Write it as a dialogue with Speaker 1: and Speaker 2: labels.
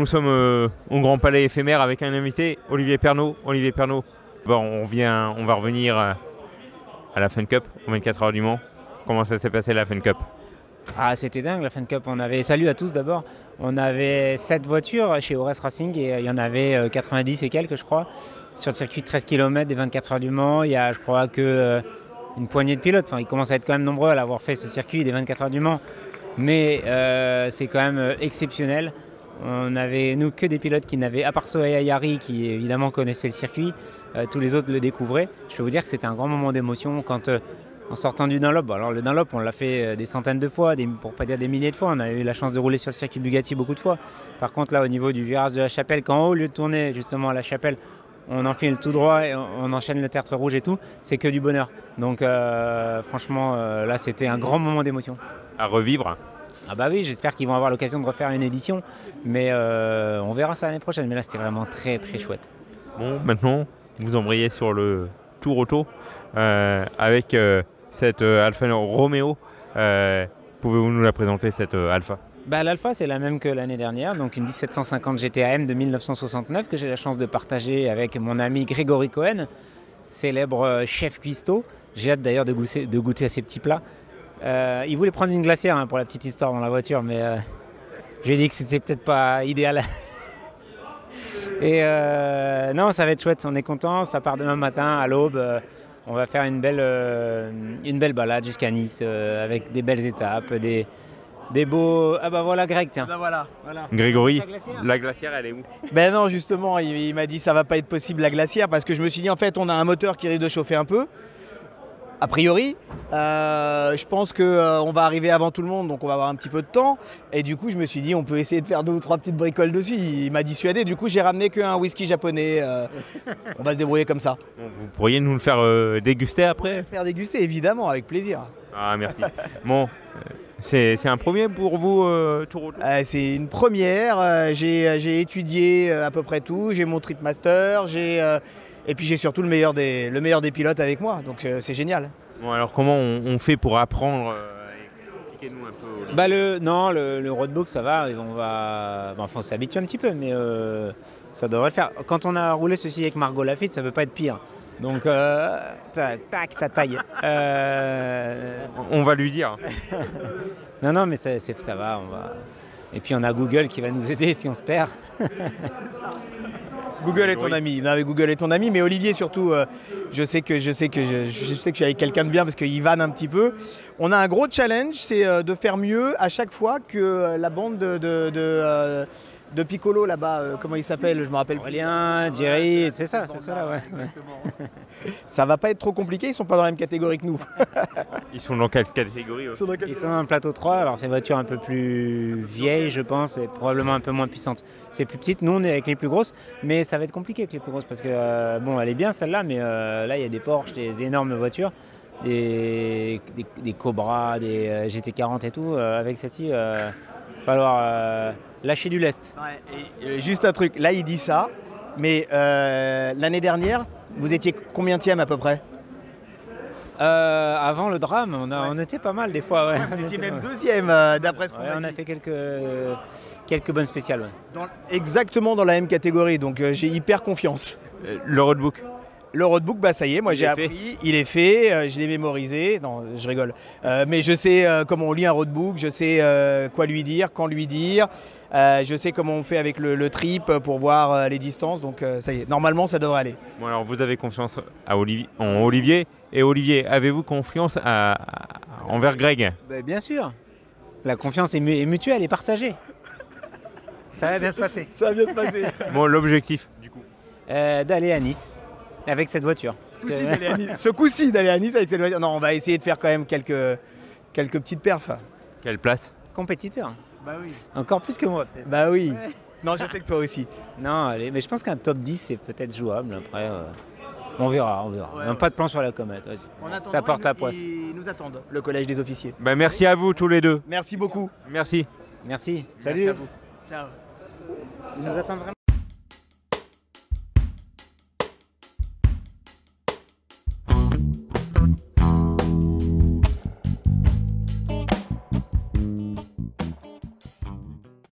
Speaker 1: nous sommes au Grand Palais éphémère avec un invité, Olivier Pernot. Olivier Pernot, bon, on va revenir à la Fun Cup, aux 24 heures du Mans. Comment ça s'est passé la Fun Cup?
Speaker 2: Ah, c'était dingue la Fun Cup. Salut à tous d'abord. On avait 7 voitures chez Ores Racing et il y en avait 90 et quelques, je crois, sur le circuit de 13 km des 24 heures du Mans. Il y a, je crois, que une poignée de pilotes. Enfin, ils commencent à être quand même nombreux à l'avoir fait ce circuit des 24 heures du Mans. Mais c'est quand même exceptionnel. On avait, nous, que des pilotes qui n'avaient, à part Sohail Ayari, qui évidemment connaissait le circuit, tous les autres le découvraient. Je peux vous dire que c'était un grand moment d'émotion quand, en sortant du Dunlop, alors le Dunlop, on l'a fait des centaines de fois, pour pas dire des milliers de fois. On a eu la chance de rouler sur le circuit Bugatti beaucoup de fois. Par contre, là, au niveau du virage de la Chapelle, quand au lieu de tourner justement à la Chapelle, on enfile tout droit et on enchaîne le tertre rouge et tout, c'est que du bonheur. Donc franchement, là, c'était un grand moment d'émotion.
Speaker 1: À revivre?
Speaker 2: Ah bah oui, j'espère qu'ils vont avoir l'occasion de refaire une édition, mais on verra ça l'année prochaine. Mais là, c'était vraiment très très chouette.
Speaker 1: Bon, maintenant, vous embrayez sur le Tour Auto avec cette Alfa Romeo. Pouvez-vous nous la présenter, cette Alfa?
Speaker 2: L'Alfa, c'est la même que l'année dernière, donc une 1750 GTAM de 1969 que j'ai la chance de partager avec mon ami Grégory Cohen, célèbre chef cuistot. J'ai hâte d'ailleurs de goûter à ces petits plats. Il voulait prendre une glacière pour la petite histoire dans la voiture, mais j'ai dit que c'était peut-être pas idéal. Et non, ça va être chouette, on est content. Ça part demain matin à l'aube. On va faire une belle balade jusqu'à Nice avec des belles étapes, des beaux... Ah bah voilà Greg, tiens.
Speaker 3: Bah voilà.
Speaker 1: Grégory, la glacière, elle est où?
Speaker 3: Ben non, justement, il m'a dit ça va pas être possible la glacière parce que je me suis dit en fait on a un moteur qui risque de chauffer un peu. A priori, je pense qu'on va arriver avant tout le monde, donc on va avoir un petit peu de temps. Et du coup, je me suis dit, on peut essayer de faire 2 ou 3 petites bricoles dessus. Il m'a dissuadé. Du coup, j'ai ramené qu'un whisky japonais. On va se débrouiller comme ça.
Speaker 1: Vous pourriez nous le faire déguster après?
Speaker 3: Faire déguster, évidemment, avec plaisir.
Speaker 1: Ah, merci. Bon, c'est un premier pour vous, Tour Auto?
Speaker 3: C'est une première. J'ai étudié à peu près tout. J'ai mon tripmaster. Et puis j'ai surtout le meilleur des pilotes avec moi, donc c'est génial.
Speaker 1: Bon, alors comment on fait pour apprendre? Expliquez-nous un peu.
Speaker 2: Le roadbook ça va, faut s'habituer un petit peu, mais ça devrait le faire. Quand on a roulé ceci avec Margot Lafitte, ça peut pas être pire. Donc tac, ça taille.
Speaker 1: On va lui dire.
Speaker 2: Non, mais ça va, Et puis on a Google qui va nous aider si on se perd.
Speaker 3: C'est ça. Google est ton ami. Non, mais Google est ton ami, mais Olivier surtout, je sais que je suis avec quelqu'un de bien parce qu'il vanne un petit peu. On a un gros challenge, c'est de faire mieux à chaque fois que la bande de Piccolo là-bas, comment il s'appelle, je me rappelle.
Speaker 2: Aurélien, Jerry, c'est ça, ouais.
Speaker 3: Exactement. Ça va pas être trop compliqué, ils sont pas dans la même catégorie que nous.
Speaker 1: Ils sont dans quelle catégorie?
Speaker 2: Ils sont dans le plateau 3, alors c'est une voiture un peu plus vieille je pense, et probablement un peu moins puissante. C'est plus petite, nous on est avec les plus grosses, mais ça va être compliqué avec les plus grosses parce que elle est bien celle-là, mais là il y a des Porsche, des énormes voitures, des Cobra, des GT40 et tout. Avec celle-ci, il va falloir lâcher du lest.
Speaker 3: Ouais, et juste un truc, là il dit ça, mais l'année dernière, vous étiez combienième à peu près?
Speaker 2: Avant le drame, on était pas mal des fois. Ouais.
Speaker 3: Vous étiez même deuxième d'après ce qu'on m'a dit.
Speaker 2: On a fait quelques bonnes spéciales. Ouais.
Speaker 3: Exactement dans la même catégorie, donc j'ai hyper confiance.
Speaker 1: Le roadbook?
Speaker 3: Le roadbook, j'ai appris, il est fait, je l'ai mémorisé, non je rigole, mais je sais comment on lit un roadbook, je sais quoi lui dire, quand lui dire, je sais comment on fait avec le trip pour voir les distances, donc ça y est, normalement ça devrait aller.
Speaker 1: Bon alors vous avez confiance en Olivier, et Olivier, avez-vous confiance envers Greg?
Speaker 2: Bien sûr, la confiance est mutuelle et partagée. Ça va bien se passer.
Speaker 3: Ça va bien se passer.
Speaker 1: Bon, l'objectif du coup?
Speaker 2: D'aller à Nice. Avec cette voiture.
Speaker 3: Ce coup-ci d'aller à Nice avec cette voiture. Non, on va essayer de faire quand même quelques petites perfs.
Speaker 1: Quelle place?
Speaker 2: Compétiteur.
Speaker 3: Bah oui.
Speaker 2: Encore plus que moi peut-être.
Speaker 3: Bah oui. Ouais. Non, je sais que toi aussi.
Speaker 2: Non, mais je pense qu'un top 10 c'est peut-être jouable. Après, on verra. Ouais, pas de plan sur la comète. Ça porte la poisse.
Speaker 3: Ils nous attendent, le collège des officiers.
Speaker 1: Merci à vous tous les deux.
Speaker 3: Merci beaucoup.
Speaker 1: Merci.
Speaker 2: Merci. Salut.
Speaker 1: Merci à vous.
Speaker 3: Ciao.
Speaker 2: Ils nous attendent vraiment.